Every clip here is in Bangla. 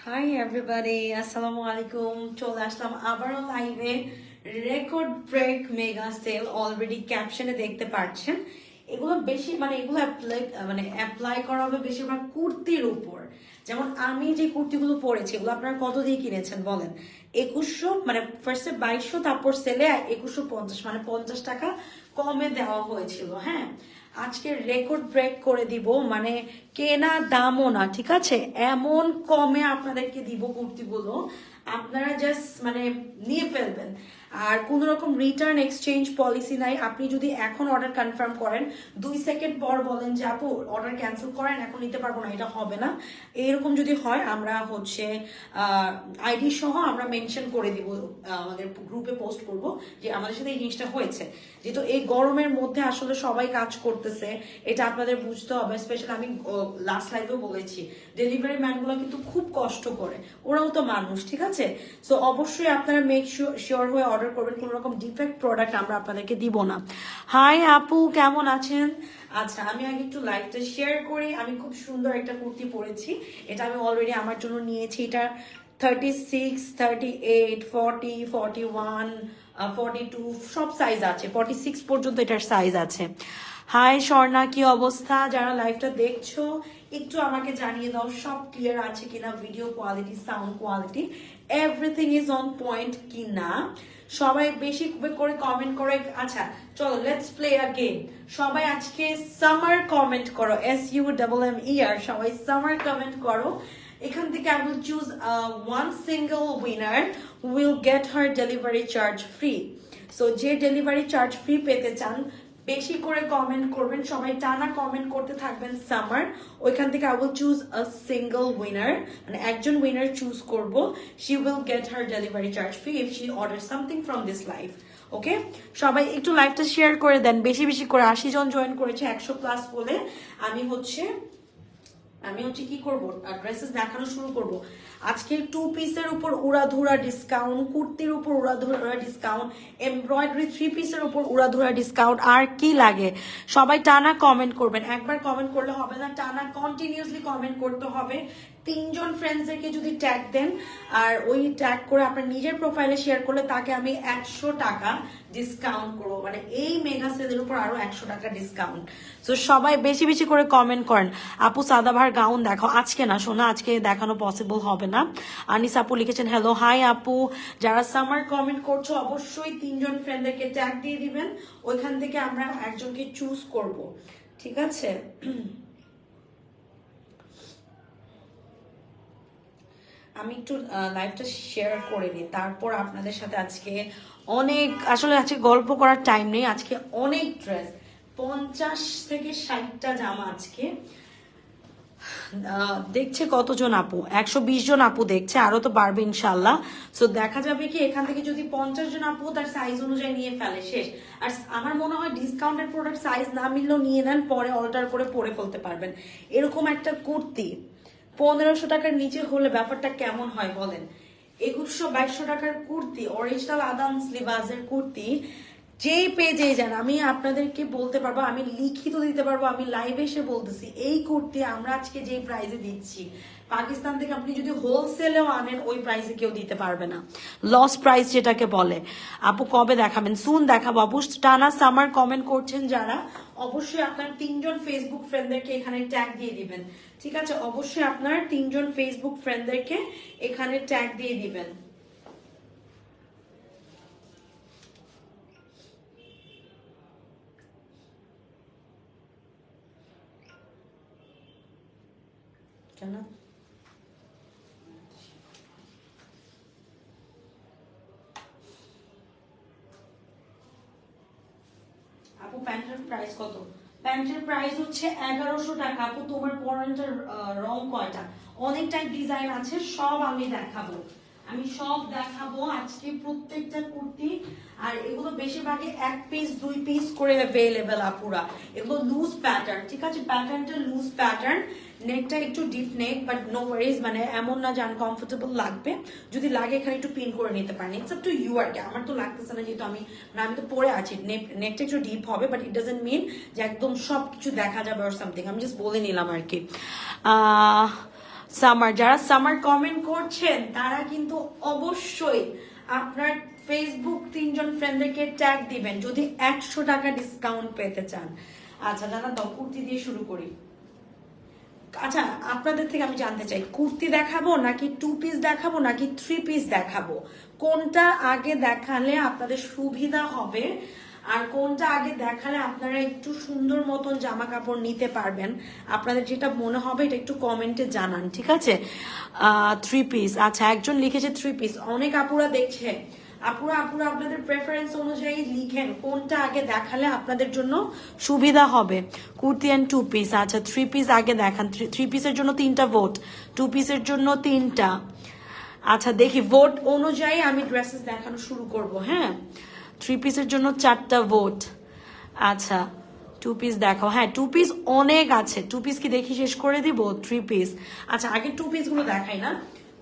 হাই এভরিবডি, আসসালামু আলাইকুম। চলে আসলাম আবারও লাইভে। Record break mega sale already ক্যাপশনে দেখতে পাচ্ছেন। এগুলো বেশি এগুলো অ্যাপ্লাই করা হবে বেশিরভাগ কুর্তির উপর। যেমন আমি যে কুর্তিগুলো পরেছি এগুলো আপনারা কত দিয়ে কিনেছেন বলেন? 2100, ফার্স্টে 2200, তারপর সেলে 2150, 50 টাকা কমে দেওয়া হয়েছিল। হ্যাঁ, আজকে রেকর্ড ব্রেক করে দিব, কেনা দামও না, ঠিক আছে? এমন কমে আপনাদেরকে দিব কুর্তিগুলো, আপনারা জাস্ট নিয়ে ফেলবেন। আর কোন রকম রিটার্ন এক্সচেঞ্জ পলিসি নাই। আপনি যদি এখন অর্ডার কনফার্ম করেন, 2 সেকেন্ড পর বলেন যে আপু অর্ডার ক্যান্সেল করেন, এখন নিতে পারবো না, এটা হবে না। এরকম যদি হয় আমরা আইডি সহ আমরা মেনশন করে দিব, আমাদের গ্রুপে পোস্ট করব যে আমাদের সাথে এই জিনিসটা হয়েছে। যেহেতু এই গরমের মধ্যে আসলে সবাই কাজ করতেছে, এটা আপনাদের বুঝতে হবে। স্পেশালি আমি লাস্ট লাইভেও বলেছি, ডেলিভারি ম্যানগুলো কিন্তু খুব কষ্ট করে, ওরাও তো মানুষ, ঠিক আছে? সো অবশ্যই আপনারা মেক শিওর হয়ে অর্ডার করবেন, কোনো রকম ডিফেক্ট প্রোডাক্ট আমরা আপনাদেরকে দিব না। হাই আপু, কেমন আছেন? আচ্ছা, আমি আগে একটু লাইভটা শেয়ার করি। আমি খুব সুন্দর একটা কুর্তি পরেছি, এটা আমি অলরেডি আমার জন্য নিয়েছি। এটা 36, 38, 40, 41, 42 সব সাইজ আছে, 46 পর্যন্ত এটার সাইজ আছে। হাই স্বর্ণা, কি অবস্থা? যারা লাইভটা দেখছো একটু আমাকে জানিয়ে দাও সব ক্লিয়ার আছে কিনা, video quality, sound quality, everything is on point কিনা। সবাই বেশি করে কমেন্ট করে। আচ্ছা চলো, লেটস প্লে আ গেম। সবাই আজকে সামার কমেন্ট করো, SUMMER, সবাই সামার কমেন্ট করো। এখান থেকে I will choose one single winner who will get her delivery charge free. So যে ডেলিভারি চার্জ ফ্রি পেতে চান বেশি করে কমেন্ট করবেন, সবাই টানা কমেন্ট করতে থাকবেন সামার। ওইখান থেকে I will choose a single winner, একজন উইনার চুজ করব। She will get her delivery charge free if she orders something from this live. ওকে, সবাই একটু লাইভটা শেয়ার করে দেন বেশি বেশি করে। 80 জন জয়েন করেছে 100+ বলে। আমি কি করব, ড্রেসেস দেখানো শুরু করব। আজকে 2 পিসের উপর উড়াধুরা ডিসকাউন্ট, কুর্তির উপর উড়াধুরা ডিসকাউন্ট, এমব্রয়ডারি 3 পিসের উপর উড়াধুরা ডিসকাউন্ট। আর কি লাগে? সবাই টানা কমেন্ট করবেন, একবার কমেন্ট করলে হবে না, টানা কন্টিনিউয়াসলি কমেন্ট করতে হবে। 3 জন ফ্রেন্ডসদেরকে যদি ট্যাগ দেন আর ওই ট্যাগ করে আপনার নিজের প্রোফাইলে শেয়ার করলে তাকে আমি 100 টাকা ডিসকাউন্ট করবো, এই মেগা সেলের উপর আরো 100 টাকা ডিসকাউন্ট। তো সবাই বেশি বেশি করে কমেন্ট করেন। আপু সাদাভার গাউন দেখাও। আজকে না সোনা, আজকে দেখানো পসিবল হবে না। আনিস আপু লিখেছেন হ্যালো। হাই আপু, যারা সামার কমেন্ট করছো অবশ্যই 3 জন ফ্রেন্ডদেরকে ট্যাগ দিয়ে দিবেন, ওইখান থেকে আমরা একজনকে চুজ করব, ঠিক আছে? আমি একটু লাইভটা শেয়ার করে নিই, তারপর আপনাদের সাথে আজকে আজকে গল্প করার টাইম নেই। আজকে অনেক ড্রেস, 50 থেকে 60টা জামা আজকে দেখছে। কতজন আপু? 120 জন আপু দেখছে, আরো তো বাড়বে ইনশাল্লাহ। সো দেখা যাবে কি এখান থেকে যদি 50 জন আপু তার সাইজ অনুযায়ী নিয়ে ফেলে, শেষ। আর আমার মনে হয় ডিসকাউন্টেড প্রোডাক্ট সাইজ না মিললেও নিয়ে নেন, পরে অল্টার করে পরে ফেলতে পারবেন। এরকম একটা কুর্তি 1500 টাকার নিচে হলে ব্যাপারটা কেমন হয় বলেন? 2100-2200 টাকার কুর্তি, অরিজিনাল আদান স্লিভাজের কুর্তি, যেই পেজে যান আমি আপনাদেরকে বলতে পারবো, আমি লিখিত দিতে পারবো, আমি লাইভে এসে বলতেছি এই কুর্তি আমরা আজকে যেই প্রাইসে দিচ্ছি, পাকিস্তান থেকে আপনি যদি হোলসেলেও আনেন ওই প্রাইসে কেউ দিতে পারবে না, লস প্রাইস যেটাকে বলে। আপু কবে দেখাবেন? সুন দেখাবো আপু। টানা সামার কমেন্ট করছেন যারা, অবশ্যই আপনার 3 জন ফেসবুক ফ্রেন্ডদেরকে এখানে ট্যাগ দিয়ে দিবেন, ঠিক আছে? অবশ্যই আপনার 3 জন ফেসবুক ফ্রেন্ডদেরকে এখানে ট্যাগ দিয়ে দিবেন। কেন আপু প্যান্টের প্রাইস কত? প্যান্টের প্রাইস হচ্ছে 1100 টাকা। আপু তোমার পরনটার রং কয়টা? অনেক টাইপ ডিজাইন আছে, সব আমি দেখাবো, আজকে প্রত্যেকটা কুর্তি। আর এগুলো বেশিরভাগই 1 পিস 2 পিস করে অ্যাভেলেবেল আপুরা। এগুলো লুজ প্যাটার্ন, ঠিক আছে? প্যাটার্নটা লুজ প্যাটার্ন, নেকটা একটু deep neck, but no worries, এমন না যে আনকমফোর্টেবল লাগবে। যদি লাগে এখানে একটু পিন করে নিতে পারেন, ইটস আপ টু ইউ আর কি। আমার তো লাগতেছে না, যেহেতু আমি তো পরে আছি। নেকটা একটু ডিপ হবে, বাট ইট ডাজন্ট মিন যে একদম সবকিছু দেখা যাবে অর সামথিং। আমি জাস্ট বলে নিলাম আর কি। সামার, যারা সামার কমেন্ট করছেন তারা কিন্তু অবশ্যই আপনার ফেসবুক 3 জন ফ্রেন্ডদেরকে ট্যাগ দিবেন যদি 100 টাকা ডিসকাউন্ট পেতে চান। আচ্ছা জানা দাও, কুর্তি দিয়ে শুরু করি। আচ্ছা আপনাদের থেকে আমি জানতে চাই, কুর্তি দেখাবো নাকি 2 পিস দেখাবো নাকি 3 পিস দেখাবো, কোনটা আগে দেখালে আপনাদের সুবিধা হবে আর কোনটা আগে দেখালে আপনারা একটু সুন্দর মতন জামা কাপড় নিতে পারবেন, আপনাদের যেটা মনে হবে এটা একটু কমেন্টে জানান, ঠিক আছে? 3 পিস, আচ্ছা একজন লিখেছে 3 পিস, অনেক আপুরা দেখছে। আপুরা আপনাদের প্রেফারেন্স অনুযায়ী লিখেন কোনটা আগে দেখালে আপনাদের জন্য সুবিধা হবে। কুর্তি অ্যান্ড 2 পিস, আচ্ছা 3 পিস আগে দেখান। 3 পিসের জন্য 3টা ভোট, 2 পিসের জন্য 3টা। আচ্ছা দেখি ভোট অনুযায়ী আমি ড্রেসেস দেখানো শুরু করব। হ্যাঁ 3 পিসের জন্য 4টা ভোট। আচ্ছা 2 পিস দেখাও। হ্যাঁ 2 পিস অনেক আছে, 2 পিস কি দেখি শেষ করে দিব? 3 পিস, আচ্ছা আগে 2 পিস গুলো দেখাই না।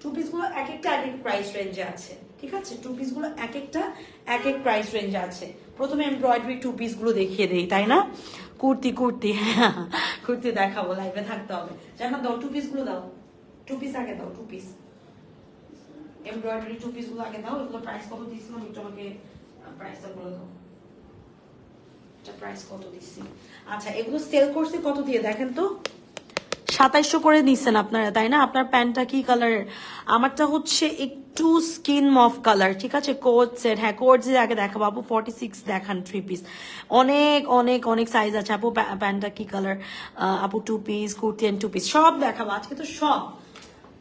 2 পিস গুলো এক একটা এক এক প্রাইস রেঞ্জে আছে, ঠিক আছে? 2 পিস গুলো এক একটা এক এক প্রাইস রেঞ্জে আছে। প্রথমে এমব্রয়ডারি 2 পিস গুলো দেখিয়ে দেই, তাই না? কুর্তি হ্যাঁ কুর্তি দেখাবো, লাইভে থাকতে হবে। জানো দাও 2 পিস গুলো দাও, 2 পিস আগে দাও। 2 পিস এমব্রয়ডারি 2 পিস গুলো আগে দাও। এগুলো প্রাইস কত দিয়েছিলাম একটু আমাকে প্রাইসটা বলে দাও, এটা প্রাইস কত দিচ্ছি? আচ্ছা এগুলো সেল করছি কত দিয়ে দেখেন তো? 2700 করে নিচ্ছেন আপনারা, তাই না? আপনার প্যান্টটা কি কালার? আমারটা হচ্ছে একটু স্কিন মফ কালার, ঠিক আছে? কোট সেট, হ্যাঁ কোট যে আগে দেখাবো আপু। 46 দেখান 3 পিস, অনেক অনেক অনেক সাইজ আছে আপু। প্যান্টটা কি কালার আপু? 2 পিস, কুর্তি এন্ড 2 পিস সব দেখাবো আজকে তো সব।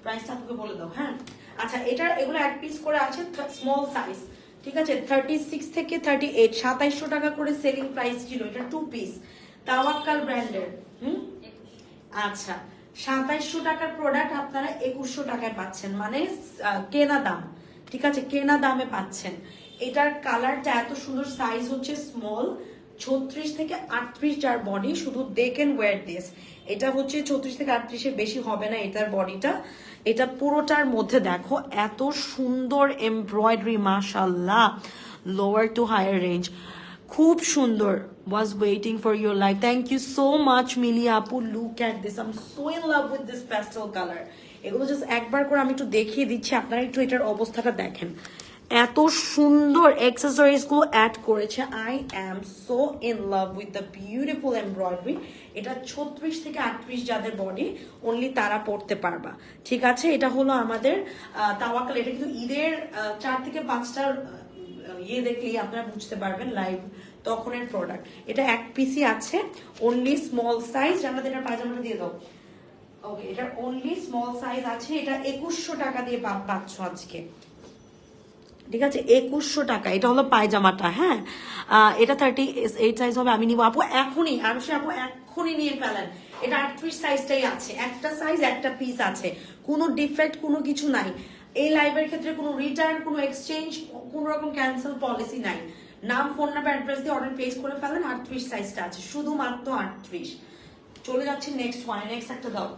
প্রাইসটা আপনাকে বলে দাও। হ্যাঁ আচ্ছা এগুলো 1 পিস করে আছে, স্মল সাইজ, ঠিক আছে? 36 থেকে 38, 2700 টাকা করে সেলিং প্রাইস ছিল। এটা 2 পিস, তাওয়াক্কাল ব্র্যান্ডের। আচ্ছা 2700 টাকার প্রোডাক্ট আপনারা 2100 টাকায় পাচ্ছেন, মানে কেনা দাম, ঠিক আছে? কেনা দামে পাচ্ছেন। এটার কালারটা এত সুন্দর, সাইজ হচ্ছে স্মল, 36 থেকে 38 যার বডি, শুধু দে ক্যান ওয়্যার দিস। এটা হচ্ছে 34 থেকে 38-এর বেশি হবে না এটার বডিটা। এটা পুরোটার মধ্যে দেখো এত সুন্দর এমব্রয়ডারি, মাশাআল্লাহ, লোয়ার টু হায়ার রেঞ্জ, খুব সুন্দর। Was waiting for your life. Thank you so much মিলিয়া আপু, look at this, I'm so in love with this pastel color. এগুলো জাস্ট একবার করে আমি একটু দেখিয়ে দিচ্ছি, আপনারা একটু এটার অবস্থাটা দেখেন। এত সুন্দর অ্যাক্সেসরিজ গুলো অ্যাড করেছে। I am so in love with the beautiful embroidery. এটা 36 থেকে 38 যাদের বডি অনলি তারা পড়তে পারবা, ঠিক আছে? এটা হলো আমাদের তাওয়াক্কাল। এটা কিন্তু ঈদের 4 থেকে 5টার ইয়ে দেখলেই আপনারা বুঝতে পারবেন লাইভ তখনের প্রোডাক্ট। এটা 1 পিসই আছে, অনলি স্মল সাইজ। জানাতে এটা পায়জামাটা দিয়ে দাও। ওকে এটা অনলি স্মল সাইজ আছে। এটা 2100 টাকা দিয়ে পাচ্ছ আজকে, ঠিক আছে? 2100 টাকা। এটা হলো পায়জামাটা। হ্যাঁ এটা 38 সাইজ হবে। আমি নিব আপু এখনই, আপু এখনই নিয়ে ফেলেন। এটা 38 সাইজটাই আছে, একটা সাইজ একটা পিস আছে, কোনো ডিফেক্ট কোনো কিছু নাই। এই লাইভের ক্ষেত্রে কোনো রিটার্ন, কোনো এক্সচেঞ্জ, কোনো রকম ক্যান্সেল পলিসি নাই। নাম, ফোন নাম্বার, অ্যাড্রেস দিয়ে অর্ডার প্লেস করে ফেলেন। 38 সাইজটা আছে, শুধুমাত্র 38। চলে যাচ্ছি নেক্সট ওয়ান। নেক্সট একটা দাও,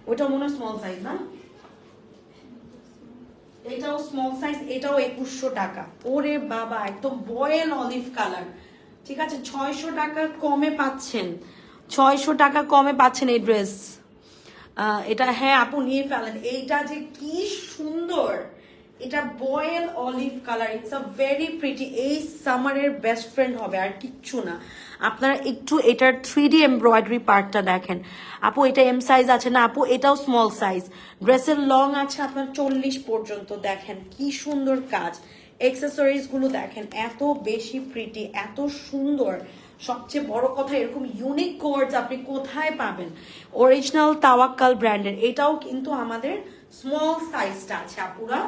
ওইটা মনে হয় স্মল সাইজ না? এটাও স্মল সাইজ, এটাও 2100 টাকা। ওরে বাবা একদম বয়েল অলিভ কালার, ঠিক আছে? 600 টাকা কমে পাচ্ছেন, 600 টাকা কমে পাচ্ছেন এই ড্রেস। এটা হ্যাঁ আপু নিয়ে ফেলেন। এইটা যে কি সুন্দর, এটা বয়েল olive colour, it's a very pretty. এই সামারের বেস্ট ফ্রেন্ড হবে, আর কিচ্ছু না। আপনারা একটু এটার 3D এমব্রয়ডারি পার্টটা দেখেন আপু। এটা এম সাইজ আছে না আপু? এটাও স্মল সাইজ। ড্রেসের লং আছে আপনার 40 পর্যন্ত। দেখেন কি সুন্দর কাজ, এক্সেসরিজ গুলো দেখেন এত বেশি প্রিটি, এত সুন্দর। সবচেয়ে বড় কথা, এরকম ইউনিক কোডস আপনি কোথায় পাবেন? অরিজিনাল তাওয়াক্কাল ব্র্যান্ডের। এটাও কিন্তু আমাদের স্মল সাইজটা আছে আপুরা,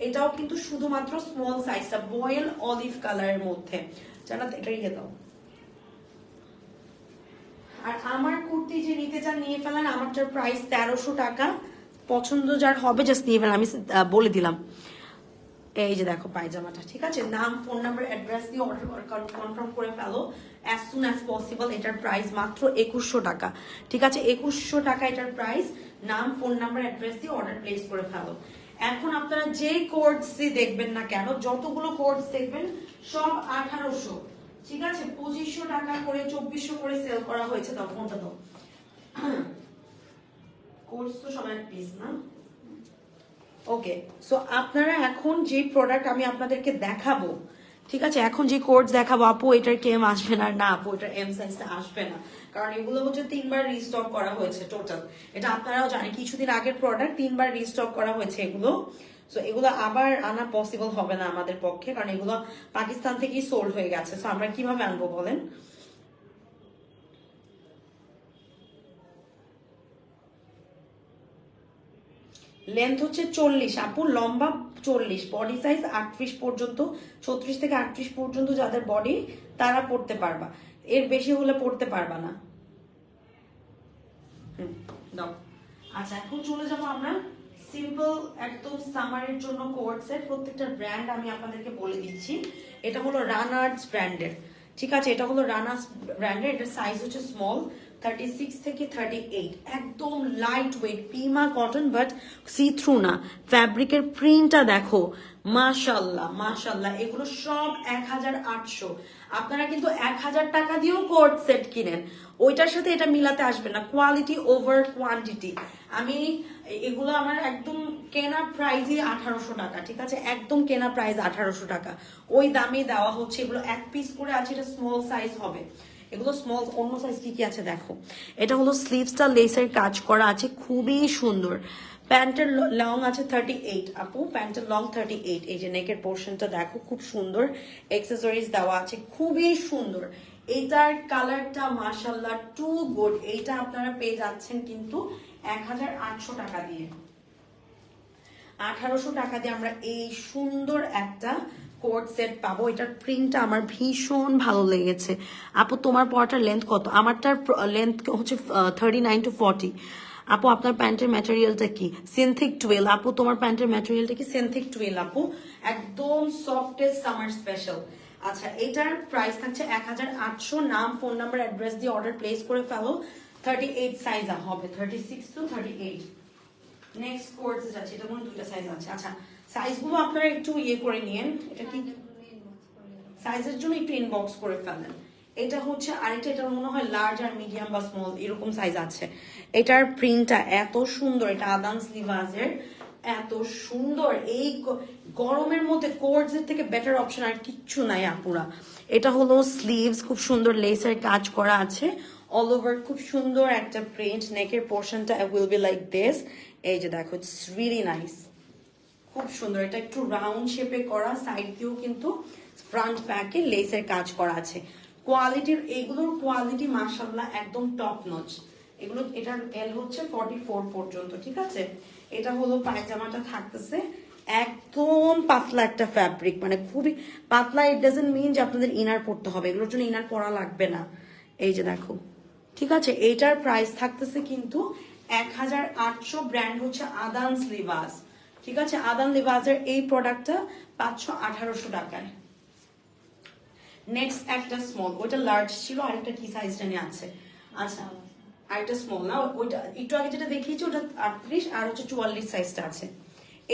এটাও কিন্তু শুধুমাত্র স্মল সাইজটা, বয়েল অলিভ কালারের মধ্যে। জানাতে এটা ইয়ে দাও। আর আমার কুর্তি যে নিতে চান নিয়ে ফেলেন। আমারটার প্রাইস 1300 টাকা। পছন্দ যার হবে জাস্ট নিয়ে ফেলেন, আমি বলে দিলাম। এই যে দেখো পায়জামাটা, ঠিক আছে? নাম, ফোন নাম্বার, অ্যাড্রেস দিয়ে অর্ডার কনফার্ম করে ফেলো অ্যাজ সুন অ্যাজ পসিবল। এটার প্রাইস মাত্র 2100 টাকা, ঠিক আছে? 2100 টাকা এটার প্রাইস। নাম, ফোন নাম্বার, অ্যাড্রেস দিয়ে অর্ডার প্লেস করে ফেলো। এখন আপনারা যে কোডসই দেখবেন না কেন, যতগুলো কোডস দেখবেন সব 1800, ঠিক আছে? 2500 টাকা করে, 2400 করে সেল করা হয়েছে। দাও ফোনটা দাও। কোর্স তো সবাই পিস না। ওকে, সো আপনারা এখন যে প্রোডাক্ট আমি আপনাদেরকে দেখাবো, ঠিক আছে, এখন যে কোর্স দেখাবো, আপু এটার কেম আসবে না, না আপু এটার এম সাইজটা আসবে না, কারণ এগুলো হচ্ছে 3বার রিস্টক করা হয়েছে টোটাল। এটা আপনারাও জানেন, কিছুদিন আগের প্রোডাক্ট 3বার রিস্টক করা হয়েছে এগুলো। সো এগুলো আবার আনা পসিবল হবে না আমাদের পক্ষে, কারণ এগুলো পাকিস্তান থেকেই সোল্ড হয়ে গেছে। সো আমরা কিভাবে আনবো বলেন? লেন্থ হচ্ছে 40 আপু, লম্বা 40, বডি সাইজ 38 পর্যন্ত, 36 থেকে 38 পর্যন্ত যাদের বডি তারা পড়তে পারবা, এর বেশি হলে পড়তে পারবা না। দাও। আচ্ছা, এখন চলে যাবো আমরা সিম্পল একদম সামারের জন্য কোট সেট। প্রত্যেকটা ব্র্যান্ড আমি আপনাদেরকে বলে দিচ্ছি। এটা হলো রানার্স ব্র্যান্ডের, ঠিক আছে, এটা হলো রানার্স ব্র্যান্ডের। এটার সাইজ হচ্ছে স্মল, 36 থেকে 38, একদম light weight Pima cotton, but see through না। ফ্যাব্রিকের প্রিন্টটা দেখো, মাশাল্লাহ মাশাল্লাহ। এগুলো সব 1800। আপনারা কিন্তু 1000 টাকা দিয়েও কোট সেট কিনেন, ওইটার সাথে এটা মিলাতে আসবে না। Quality over quantity. আমি এগুলো আমার একদম কেনা প্রাইসই 1800 টাকা, ঠিক আছে, একদম কেনা প্রাইস 1800 টাকা, ওই দামে দেওয়া হচ্ছে। এগুলো এক পিস করে আছে, এটা স্মল সাইজ হবে। এগুলো স্মল, অন্য সাইজ কি কি আছে দেখো। এটা হলো স্লিভসটা লেসের কাজ করা আছে, খুবই সুন্দর। প্যান্টের লং আছে 38 আপু, প্যান্টের লং 38। এই যে নেকের পোর্শনটা দেখো, খুব সুন্দর এক্সেসরিজ দেওয়া আছে, খুবই সুন্দর। এটার কালারটা মাশাল্লাহ টু গুড। এইটা আপনারা পেয়ে যাচ্ছেন কিন্তু 1800 টাকা দিয়ে। 1800 টাকা দিয়ে আমরা এই সুন্দর একটা কোট সেট পাবো। এটার প্রিন্টটা আমার ভীষণ ভালো লেগেছে। আপু তোমার পরাটার লেন্থ কত? আমারটার লেন্থ হচ্ছে 39 to 40। আপু আপনার প্যান্টের ম্যাটেরিয়ালটা কি? সিনথেটিক টুয়েল। আপু তোমার প্যান্টের ম্যাটেরিয়ালটা কি? সিনথেটিক টুয়েল আপু, একদম সফটেস্ট সামার স্পেশাল। আচ্ছা, এটার প্রাইস থাকছে 1800। নাম, ফোন নাম্বার, অ্যাড্রেস দিয়ে অর্ডার প্লেস করে ফেলো। 38 সাইজ হবে, 36 to 38। নেক্সট কোর্সে যাচ্ছে, এটা মনে দুইটা সাইজ আছে। আচ্ছা, সাইজগুলো আপনারা একটু ইয়ে করে নিয়েন, এটা কি সাইজের জন্য একটু ইনবক্স করে ফেলেন। এটা হচ্ছে আরেকটা, এটা মনে হয় লার্জ আর মিডিয়াম বা স্মল এরকম সাইজ আছে। এটার প্রিন্টটা এত সুন্দর, এটা আদান স্লিভাজের, এত সুন্দর। এই গরমের মধ্যে কোর্সের থেকে বেটার অপশন আর কিচ্ছু নাই আপুরা। এটা হলো স্লিভস, খুব সুন্দর লেসের কাজ করা আছে, অল ওভার খুব সুন্দর একটা প্রিন্ট। নেকের পোর্শনটা উইল বি লাইক দিস। এই যে দেখো, ইটস রিয়েলি নাইস, খুব সুন্দর। এটা একটু রাউন্ড শেপে করা, সাইড দিয়েও কিন্তু ফ্রন্ট ব্যাকে লেসের কাজ করা আছে। কোয়ালিটির, এগুলোর কোয়ালিটি মাশাআল্লাহ একদম টপ নচ। এগুলো, এটার এল হচ্ছে 44 পর্যন্ত, ঠিক আছে। এটা হলো পায়জামাটা থাকতেছে, একদম পাতলা একটা ফ্যাব্রিক, মানে খুবই পাতলা। ইট ডাজন্ট মিন যে আপনাদের ইনার পড়তে হবে, এগুলোর জন্য ইনার পরা লাগবে না। এই যে দেখো, ঠিক আছে। এইটার প্রাইস থাকতেছে কিন্তু 1800। ব্র্যান্ড হচ্ছে আদান লিভাস, ঠিক আছে। আদান লিভাসের এই প্রোডাক্টটা 500-1800 টাকায়। নেক্সট একটা স্মল, ওইটা লার্জ ছিল, আরেকটা কি সাইজ জানি আছে। আচ্ছা, আরেকটা স্মল না, ওইটা একটু আগে যেটা দেখিয়েছি ওটা 38, আর হচ্ছে 44 সাইজটা আছে।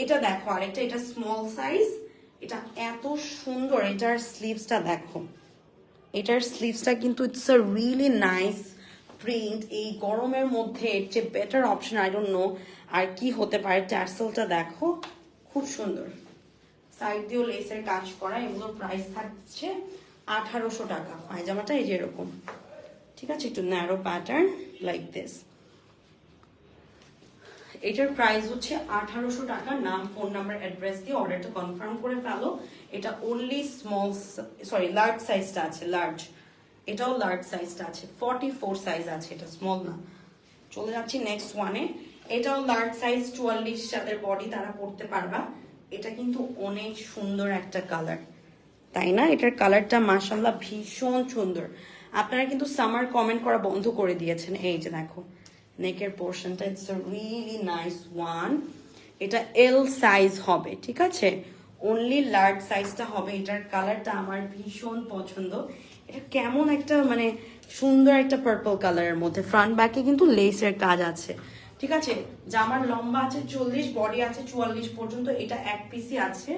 এটা দেখো আরেকটা, এটা স্মল সাইজ, এটা এত সুন্দর। এটার স্লিভসটা দেখো, এটার স্লিভসটা কিন্তু it's a really nice print. এই গরমের মধ্যে এর চেয়ে better option I don't know আর কি হতে পারে। ট্যাসেলটা দেখো, খুব সুন্দর, সাইড দিয়েও লেসের কাজ করা। এগুলোর প্রাইস থাকছে 1800 টাকা। পায়জামাটা এই যে এরকম, ঠিক আছে, একটু ন্যারো প্যাটার্ন লাইক দিস। এটার প্রাইস হচ্ছে 1800 টাকা। নাম, ফোন নাম্বার, অ্যাড্রেস দিয়ে অর্ডারটা কনফার্ম করে ফেলো। এটা অনলি স্মল, সরি লার্জ সাইজটা আছে, লার্জ। এটাও লার্জ সাইজটা আছে, 44 সাইজ আছে, এটা স্মল না। চলে যাচ্ছি নেক্সট ওয়ানে। এটাও লার্জ সাইজ, 44 যাদের বডি তারা পড়তে পারবা। এটা কিন্তু অনেক সুন্দর একটা কালার, তাই না? এটার কালারটা মাশাআল্লাহ ভীষণ সুন্দর। আপনারা কিন্তু সামার কমেন্ট করা বন্ধ করে দিয়েছেন। এই যে দেখো, নেকের পোর্শনটা it's a really nice one. এটা এল সাইজ হবে, ঠিক আছে, অনলি লার্জ সাইজটা হবে। এটার কালারটা আমার ভীষণ পছন্দ। এটা কেমন একটা মানে সুন্দর একটা পার্পল কালারের মধ্যে, ফ্রন্ট ব্যাকে কিন্তু লেসের কাজ আছে, ঠিক আছে। জামার লম্বা আছে 40, বডি আছে 44 পর্যন্ত। এটা এক পিসি আছে।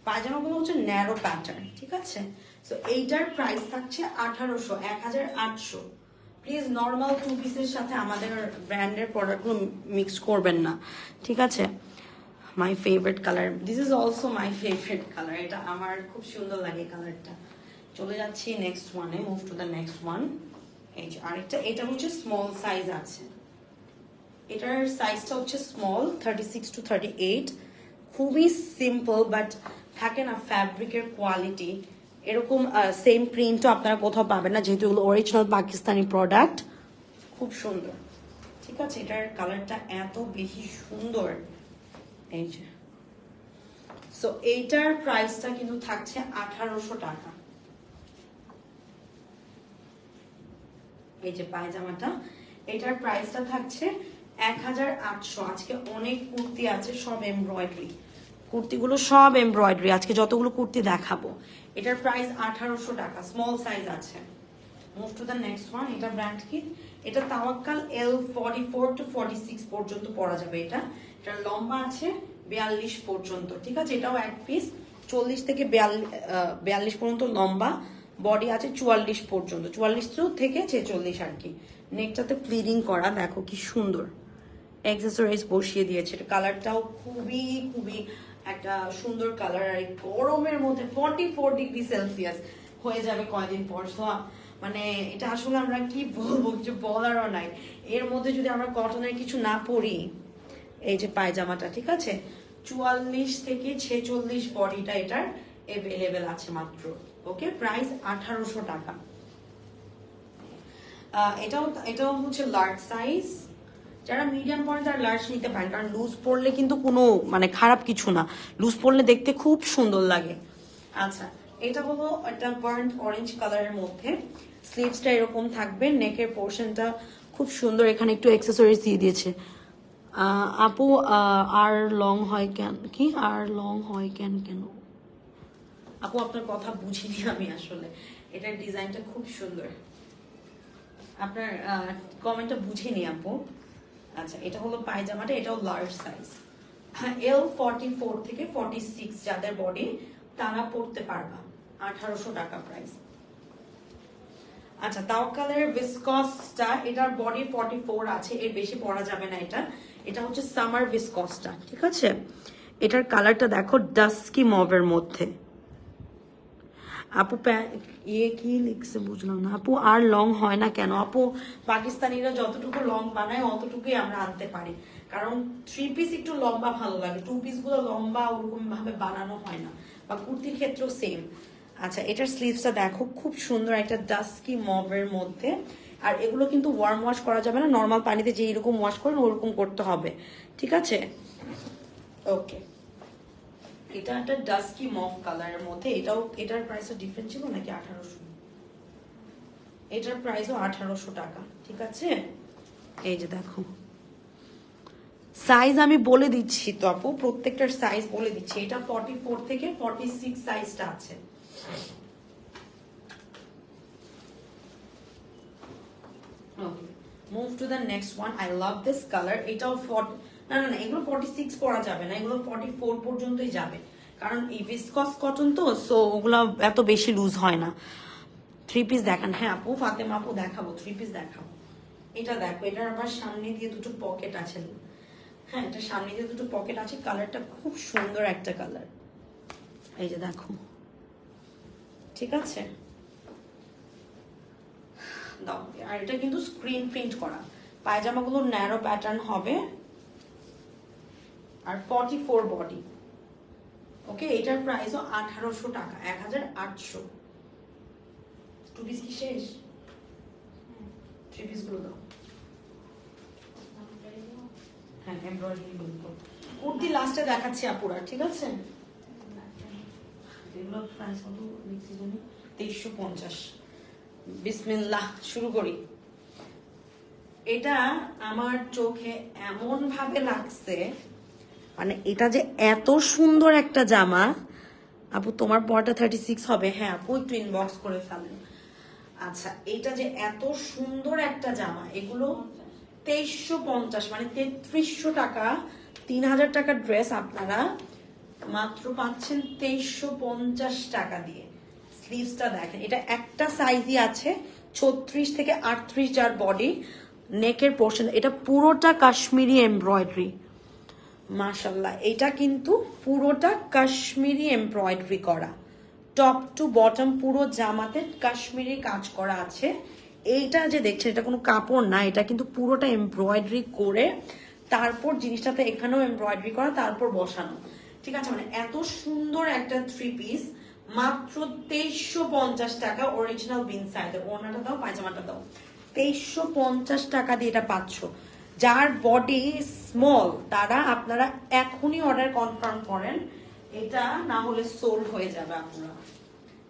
পায়জামাগুলো হচ্ছে ন্যারো প্যাটার্ন, ঠিক আছে। সো এইটার প্রাইস থাকছে 1800, 1800। প্লিজ নর্মাল 2 পিসের সাথে আমাদের ব্র্যান্ডের প্রোডাক্টগুলো মিক্স করবেন না, ঠিক আছে? My favourite colour, this is also my favourite colour, এটা আমার খুব সুন্দর লাগে কালারটা। চলে যাচ্ছি নেক্সট ওয়ানে, move to the next one. এই যে আরেকটা, এটা হচ্ছে স্মল সাইজ আছে, এটার সাইজটা হচ্ছে স্মল 36 to 38। খুবই সিম্পল, বাট থাকে না ফ্যাব্রিকের কোয়ালিটি, এরকম সেম প্রিন্টও আপনারা কোথাও পাবেন না, যেহেতু এগুলো অরিজিনাল পাকিস্তানি প্রোডাক্ট। খুব সুন্দর, ঠিক আছে? এটার কালারটা এত বেশি সুন্দর। এই যে, সো এইটার প্রাইসটা কিন্তু থাকছে 1800 টাকা। এই যে পায়জামাটা, এটার প্রাইসটা থাকছে 1800। আজকে অনেক কুর্তি আছে, সব এমব্রয়ডারি, কুর্তিগুলো সব এমব্রয়ডারি, আজকে যতগুলো কুর্তি দেখাবো। এটার প্রাইস 1800 টাকা, স্মল সাইজ আছে। Move to the next one. এটা ব্র্যান্ড কি? এটা তাওয়াক্কাল L44 to 46 পর্যন্ত পরা যাবে। এটার লম্বা আছে 42 পর্যন্ত, ঠিক আছে? এটাও এক পিস, 40 থেকে 42 পর্যন্ত লম্বা, বডি আছে 44 পর্যন্ত, 44 থেকে 46 আর কি। নেকটাতে প্লিডিং করা, দেখো কি সুন্দর অ্যাক্সেসরিজ বসিয়ে দিয়েছে। এটা কালারটাও খুবই খুবই একটা সুন্দর কালার। আর এই গরমের মধ্যে 44 ডিগ্রি সেলসিয়াস হয়ে যাবে কয়দিন পর, মানে এটা আসলে আমরা কি বলবো, কিছু বলারও নাই। এর মধ্যে যদি আমরা কটনের কিছু না পরি, এই যে পায়জামাটা, ঠিক আছে? 44 থেকে 46 বডিটা এটার এভেলেবেল আছে মাত্র। ওকে, প্রাইস 1800 টাকা। এটাও হচ্ছে লার্জ সাইজ, যারা মিডিয়াম পরে তারা লার্জ নিতে পারেন, কারণ লুজ পরলে কিন্তু কোনো মানে খারাপ কিছু না, লুজ পরলে দেখতে খুব সুন্দর লাগে। আচ্ছা, এটা হলো একটা বার্ন্ট অরেঞ্জ কালারের মধ্যে, স্লিভসটা এরকম থাকবে, নেকের পোর্শনটা খুব সুন্দর, এখানে একটু অ্যাক্সেসরিজ দিয়ে দিয়েছে। আপু আর লং হয় কেন? কি আর লং হয় কেন? আপু আপনার কথা বুঝিনি আমি আসলে, এটার ডিজাইনটা খুব সুন্দর, আপনার কমেন্টটা বুঝিনি আপু। আচ্ছা, এটা হলো পায়জামাটা, এটাও লার্জ সাইজ, L44 থেকে 46 যাদের বডি তারা পড়তে পারবা, 1800 টাকা প্রাইস। আচ্ছা, তাওয়াক্কালের ভিসকসটা, এটার বডি 44 আছে, এর বেশি পরা যাবে না। এটা হচ্ছে সামার ভিসকসটা, ঠিক আছে? এটার কালারটা দেখো, ডাস্কি মভের মধ্যে। আপু কি লিখছে বুঝলাম না। আপু আর লং হয় না কেন? আপু পাকিস্তানিরা যতটুকু লং বানায় অতটুকুই আমরা আনতে পারি, কারণ 3 পিস একটু লম্বা ভালো লাগে, 2 পিস গুলো লম্বা ওরকম ভাবে বানানো হয় না, বা কুর্তির ক্ষেত্রেও সেম। আচ্ছা, এটার স্লিভসটা দেখো, খুব সুন্দর একটা ডাস্কি মভের মধ্যে। আর এগুলো কিন্তু ওয়ার্ম ওয়াশ করা যাবে না, নর্মাল পানিতে যে এরকম ওয়াশ করেন ওরকম করতে হবে, ঠিক আছে? ওকে, এটা একটা ডাস্কি মভ কালারের মধ্যে, এটার প্রাইসও ডিফারেন্ট ছিল নাকি 1800? এটার প্রাইসও 1800 টাকা, ঠিক আছে? এই যে দেখো, সাইজ আমি বলে দিচ্ছি তো আপু, প্রত্যেকটার সাইজ বলে দিচ্ছি। এটা 44 থেকে 46 সাইজটা আছে। Okay, move to the next one. I love this colour. এটাও না, এগুলো 46 পরা যাবে না, এগুলো 44 পর্যন্তই যাবে, কারণ এই ভিসকস কটন তো, সো ওগুলো এত বেশি লুজ হয় না। 3 পিস দেখান। হ্যাঁ আপু, ফাতেমা আপু দেখাবো, 3 পিস দেখাবো। এটা দেখো, এটার আবার সামনে দিয়ে দুটো পকেট আছে। হ্যাঁ, এটা সামনে দিয়ে দুটো পকেট আছে, কালারটা খুব সুন্দর একটা কালার। এই যে দেখো, ঠিক আছে? দাও। আর এটা কিন্তু স্ক্রিন প্রিন্ট করা, পায়জামাগুলো ন্যারো প্যাটার্ন হবে, আর 44 বডি। ওকে, এটার প্রাইসও 1800 টাকা, 1800। 2 পিস কি শেষ? 3 পিস গুলো দাও। হ্যাঁ, এমব্রয়ডারি গুলো কুর্তি লাস্টে দেখাচ্ছি আপুরা, ঠিক আছে? এগুলো প্রাইস কত লিখছি জানি? 2350। বিসমিল্লাহ, শুরু করি। এটা আমার চোখে এমন ভাবে লাগছে, মানে এটা যে এত সুন্দর একটা জামা। আপু তোমার পরটা 36 হবে? হ্যাঁ আপু, একটু ইনবক্স করে ফেলেন। আচ্ছা, এটা যে এত সুন্দর একটা জামা, এগুলো 2350, মানে 3300 টাকা, 3000 টাকার ড্রেস আপনারা মাত্র পাচ্ছেন 2350 টাকা দিয়ে। স্লিভসটা দেখেন, এটা একটা সাইজই আছে, 36 থেকে 38 যার বডি, নেকের পোর্শন, এটা পুরোটা কাশ্মীরি এমব্রয়ডারি। মাশাল্লাহ, এটা কিন্তু পুরোটা কাশ্মীরি এমব্রয়ডারি করা, টপ টু বটম পুরো জামাতে কাশ্মীরি কাজ করা আছে। এইটা যে দেখছেন এটা কোনো কাপড় না, এটা কিন্তু পুরোটা এমব্রয়ডারি করে তারপর জিনিসটাতে এখানেও এমব্রয়ডারি করা, তারপর বসানো। ঠিক আছে, মানে এত সুন্দর একটা 3 পিস, মাত্র 2350 টাকা। অরিজিনাল বিন সাইজের। ওড়নাটা দাও, পায়জামাটা দাও। 2350 টাকা দিয়ে এটা পাচ্ছ। যার বডি স্মল তারা আপনারা এখনই অর্ডার কনফার্ম করেন, এটা না হলে সোল্ড হয়ে যাবে আপনারা।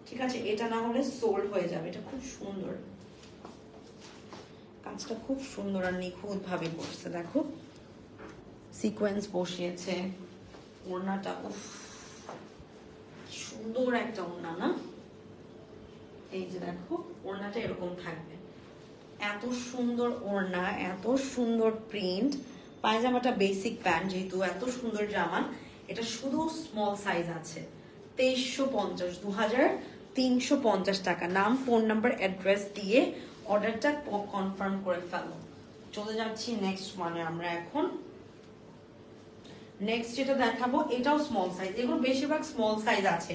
ঠিক আছে, এটা না হলে সোল্ড হয়ে যাবে। এটা খুব সুন্দর, কাজটা খুব সুন্দর আর নিখুঁত ভাবে করছে। দেখো সিকোয়েন্স বসিয়েছে, ওড়নাটা উফ সুন্দর একটা ওড়না না? এই যে দেখো ওড়নাটা এরকম থাকবে, এত সুন্দর ওড়না, এত সুন্দর প্রিন্ট। পায়জামাটা বেসিক প্যান্ট, যেহেতু এত সুন্দর জামা, এটা শুধু স্মল সাইজ আছে। 2350, 2350 টাকা। নাম, ফোন নাম্বার, অ্যাড্রেস দিয়ে অর্ডারটা কনফার্ম করে ফেলো। চলে যাচ্ছি নেক্সট ওয়ানে আমরা এখন। নেক্সট যেটা দেখাবো এটাও স্মল সাইজ, এগুলো বেশিরভাগ স্মল সাইজ আছে।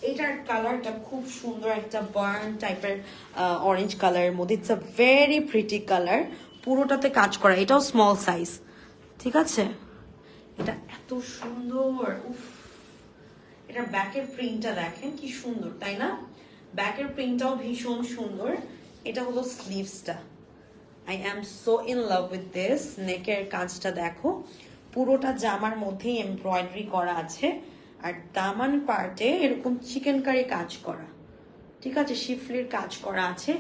এটার কালারটা খুব সুন্দর, একটা বার্ন টাইপের অরেঞ্জ কালারের মধ্যে। It's a very pretty colour, পুরোটাতে কাজ করা। এটাও স্মল সাইজ। ঠিক আছে, এটা এত সুন্দর, উফ। এটা ব্যাকের প্রিন্টটা দেখেন কি সুন্দর, তাই না? ব্যাকের প্রিন্টটাও ভীষণ সুন্দর। এটা হলো স্লিভসটা। I am so in love with this. নেকের কাজটা দেখো, পুরোটা জামার মধ্যেই এমব্রয়ডারি করা আছে, আর দামান পার্টে এরকম চিকেন কারি কাজ করা। ঠিক আছে, শিফলির কাজ করা আছে।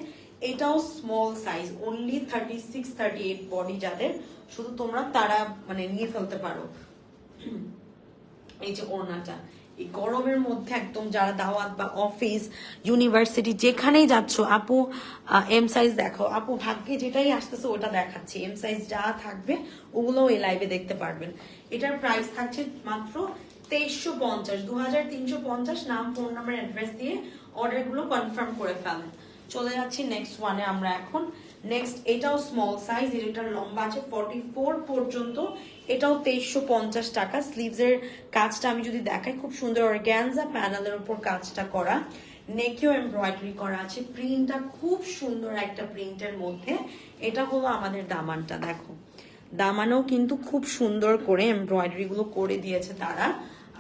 এটাও স্মল সাইজ, অনলি 36, 38 বডি যাদের, শুধু তোমরা তারা মানে নিয়ে ফেলতে পারো। এই যে ওড়নাটা, এই গরমের মধ্যে একদম যারা দাওয়াত বা অফিস, ইউনিভার্সিটি যেখানেই যাচ্ছ, আপু এম সাইজ দেখো। আপু ভাগ্যে যেটাই আসতেছে ওটা দেখাচ্ছি। এম সাইজ যা থাকবে ওগুলো এই লাইভে দেখতে পারবেন। এটার প্রাইস থাকছে মাত্র 2350, 2350। নাম, ফোন নাম্বার, অ্যাড্রেস দিয়ে অর্ডার গুলো কনফার্ম করে ফেলেন। চলে যাচ্ছি নেক্সট ওয়ানে আমরা এখন। নেক্সট এটাও স্মল সাইজ, এটার লম্বা আছে 44 পর্যন্ত। এটাও 2350 টাকা। স্লিভস এর কাজটা আমি যদি দেখাই, খুব সুন্দর অর্গানজা প্যানেলের উপর কাজটা করা, নেকেও এমব্রয়ডারি করা আছে। প্রিন্টটা খুব সুন্দর একটা প্রিন্টের মধ্যে। এটা হলো আমাদের দামানটা, দেখো দামানও কিন্তু খুব সুন্দর করে এমব্রয়ডারি গুলো করে দিয়েছে তারা।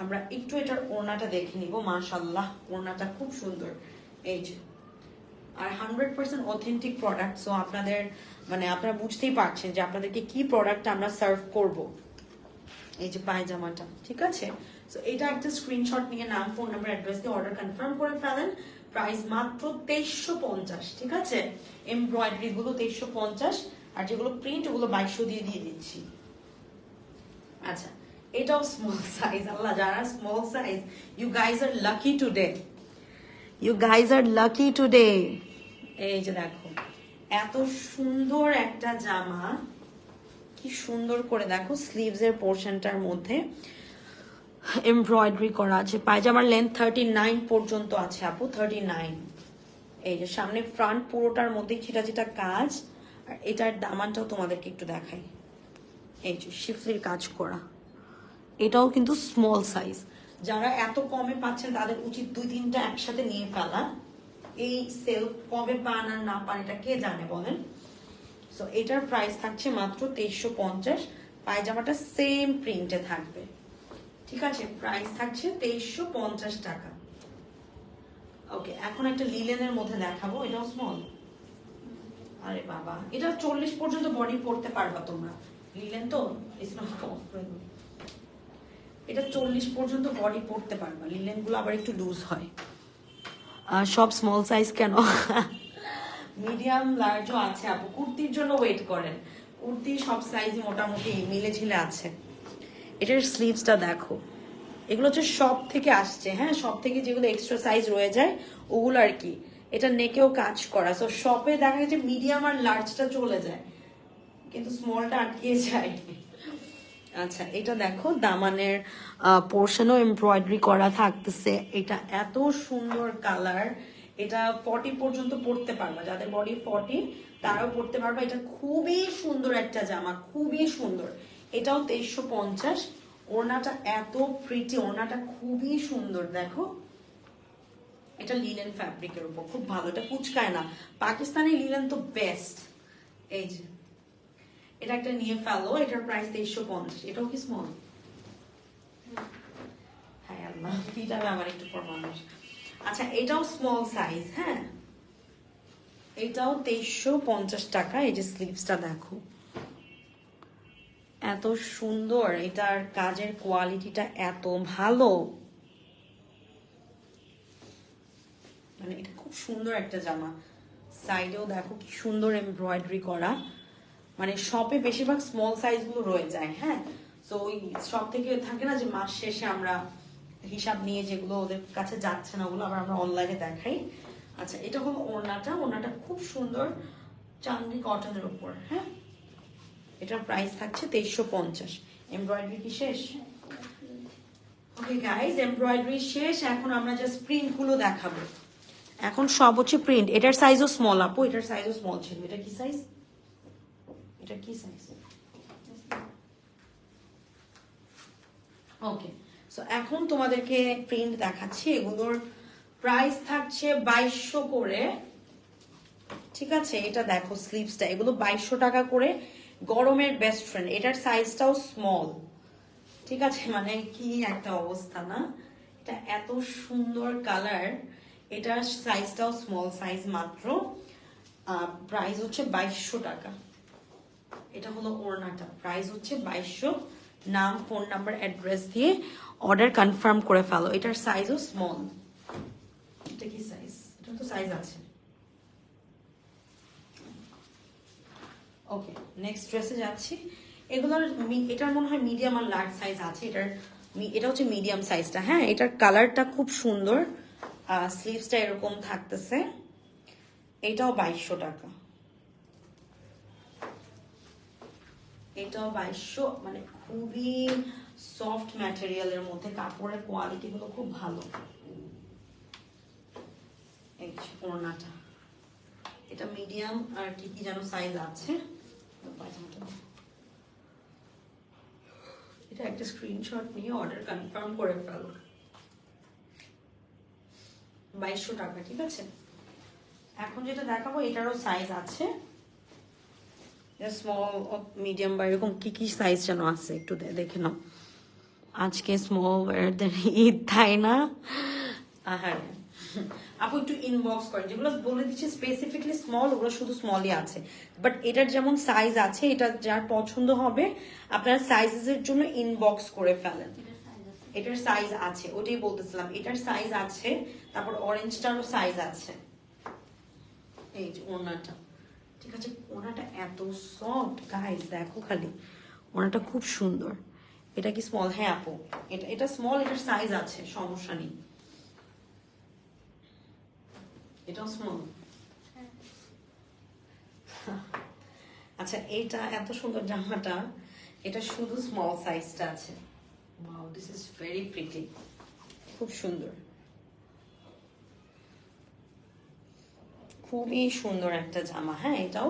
আমরা একটু এটার ওড়নাটা দেখে নিব। মাশাল্লাহ, ওড়নাটা খুব সুন্দর। এই যে, আর 100% অথেন্টিক প্রোডাক্ট। সো আপনাদের মানে আপনারা বুঝতেই পারছেন যে আপনাদেরকে কি প্রোডাক্ট আমরা সার্ভ করব। এই যে পায়জামাটা, ঠিক আছে। সো এটা একটা স্ক্রিনশট নিয়ে নাম, ফোন নাম্বার, অ্যাড্রেস দিয়ে অর্ডার কনফার্ম করে ফেলেন। প্রাইস মাত্র 2350। ঠিক আছে, এমব্রয়ডারি গুলো 2350, আর যেগুলো প্রিন্ট ওগুলো 2200 দিয়ে দিচ্ছি। আচ্ছা, এটাও স্মল সাইজ। আল্লাহ, যারা small size, you guys are lucky today, you guys are lucky today. এই যে দেখো এত সুন্দর একটা জামা, কি সুন্দর করে দেখো স্লিভস এর পোর্শনটার মধ্যে এমব্রয়ডারি করা আছে। পায়জামার লেন্থ 39 পর্যন্ত আছে আপু, 39। এই যে সামনে ফ্রন্ট পুরোটার মধ্যে ছিটা ছিটা কাজ। আর এটার দামানটাও তোমাদেরকে একটু দেখাই। এই যে শিফলির কাজ করা, এটাও কিন্তু স্মল সাইজ। যারা এত কমে পাচ্ছেন তাদের উচিত 2-3টা একসাথে নিয়ে ফেলা। এই সেল কবে পান আর না পান এটা কে জানে বলেন। সো এটার প্রাইস থাকছে মাত্র 2350। পায়জামাটা সেম প্রিন্টে থাকবে। ঠিক আছে, প্রাইস থাকছে 2350 টাকা। ওকে, এখন একটা লিলেনের মধ্যে দেখাবো। এটাও স্মল। আরে বাবা, এটা 40 পর্যন্ত বডি পড়তে পারবা তোমরা। লিলেন তো, এটা 40 পর্যন্ত বডি পড়তে পারবা। লিলেন গুলো আবার একটু লুজ হয়। সব স্মল সাইজ কেন? মিডিয়াম লার্জও আছে আপু। কুর্তির জন্য ওয়েট করেন, কুর্তি সব সাইজই মোটামুটি মিলে ঝিলে আছে। এটার স্লিভসটা দেখো, এগুলো হচ্ছে সব থেকে আসছে। হ্যাঁ, সব থেকে যেগুলো এক্সট্রা সাইজ রয়ে যায় ওগুলো আর কি। এটা নেকেও কাজ করা। সো শপে দেখা যাচ্ছে মিডিয়াম আর লার্জটা চলে যায়, কিন্তু স্মলটা আটকিয়ে যায়। আচ্ছা, এটা দেখো দামানের পোর্শনও এমব্রয়ডারি করা থাকতেছে। এটা এত সুন্দর কালার, এটা 40 পর্যন্ত পড়তে পারবা, যাদের বডি 40 তারাও পড়তে পারবা। এটা খুবই সুন্দর একটা জামা, খুবই সুন্দর। এটাও 2350। ওড়নাটা এত প্রিটি, ওড়নাটা খুবই সুন্দর দেখো। এটা লিনেন ফ্যাব্রিকের উপর, খুব ভালো, এটা কুচকায় না। পাকিস্তানি লিনেন তো বেস্ট। এই যে এটা একটা নিয়ে ফেলো, এটার প্রাইস 2350। এটাও কি স্মল? হ্যাঁ আল্লাহ, কি যাবে আমার একটু পর মানুষ। আচ্ছা এটাও স্মল সাইজ, হ্যাঁ এটাও 2350 টাকা। এই যে স্লিভসটা দেখো, এত সুন্দর, এটার কাজের কোয়ালিটিটা এত ভালো, মানে এটা খুব সুন্দর একটা জামা। সাইডেও দেখো কি সুন্দর এমব্রয়ডারি করা। মানে শপে বেশিরভাগ স্মল সাইজ গুলো রয়ে যায়, হ্যাঁ। তো ওই শপ থেকে থাকে না যে মাস শেষে আমরা হিসাব নিয়ে যেগুলো ওদের কাছে যাচ্ছে না ওগুলো আবার আমরা অনলাইনে দেখাই। আচ্ছা এটা হলো ওড়নাটা, ওড়নাটা খুব সুন্দর চান্দি কটনের উপর, হ্যাঁ। এটার প্রাইস থাকছে 2350। এমব্রয়ডারি কি শেষ? ওকে গাইস, এমব্রয়ডারি শেষ। এখন আমরা জাস্ট প্রিন্ট গুলো দেখাবো। এখন সব হচ্ছে প্রিন্ট। এটার সাইজও স্মল আপু, এটার সাইজও স্মল ছিল। এটা কি সাইজ? এটা কি সাইজ? ওকে, সো এখন তোমাদেরকে প্রিন্ট দেখাচ্ছি। এগুলোর প্রাইস থাকছে 2200 করে, ঠিক আছে। এটা দেখো স্লিভসটা, এগুলো 2200 টাকা করে। গরমের বেস্ট ফ্রেন্ড, এটার সাইজটাও স্মল, ঠিক আছে। মানে কি একটা অবস্থা না, এটা এত সুন্দর কালার। এটার সাইজটাও স্মল সাইজ মাত্র। প্রাইস হচ্ছে 2200 টাকা। এটা হলো ওড়নাটা, প্রাইস হচ্ছে 2200। নাম, ফোন নাম্বার, অ্যাড্রেস দিয়ে অর্ডার কনফার্ম করে ফেলো। এটার সাইজও স্মল। এটা কি সাইজ? এটা তো সাইজ আছে। ওকে, নেক্সট ড্রেসে যাচ্ছি। এগুলোর এটার মনে হয় মিডিয়াম আর লার্জ সাইজ আছে। এটা হচ্ছে মিডিয়াম সাইজটা, হ্যাঁ। এটার কালারটা খুব সুন্দর, স্লিভসটা এরকম থাকতেছে। এটাও 2200 টাকা। এটাও 2200। মানে খুবই সফট ম্যাটেরিয়ালের মধ্যে, কাপড়ের কোয়ালিটি গুলো খুব ভালো। এই ওড়নাটা, এটা মিডিয়াম আর কি কি যেন সাইজ আছে। এটা একটা স্ক্রিনশট নিয়ে অর্ডার কনফার্ম করে ফেলো। 2200 টাকা, ঠিক আছে। এখন যেটা দেখাবো এটারও সাইজ আছে, স্মল, মিডিয়াম বা এরকম কি কি সাইজ যেন আছে, একটু দেখে নাও। আজকে স্মল ঈদ, তাই না? হ্যাঁ আপু একটু ইনবক্স করেন, যেগুলো বলে দিচ্ছি স্পেসিফিকলি স্মল, ওগুলো শুধু স্মলই আছে। বাট এটার যেমন সাইজ আছে, এটা যার পছন্দ হবে আপনারা সাইজের জন্য ইনবক্স করে ফেলেন। এটার সাইজ আছে, ওটাই বলতেছিলাম, এটার সাইজ আছে। তারপর অরেঞ্জটারও সাইজ আছে। এই যে ওড়নাটা, ঠিক আছে। ওড়নাটা এত সফট গাইস, দেখো খালি, ওড়নাটা খুব সুন্দর। এটা কি স্মল? হ্যাঁ আপু, এটা স্মল, এটার সাইজ আছে, সমস্যা নেই। এটাও স্মল। আচ্ছা এটা এত সুন্দর জামাটা, এটা শুধু স্মল সাইজটা আছে। Wow, this is very pretty, খুব সুন্দর, খুবই সুন্দর একটা জামা, হ্যাঁ। এটাও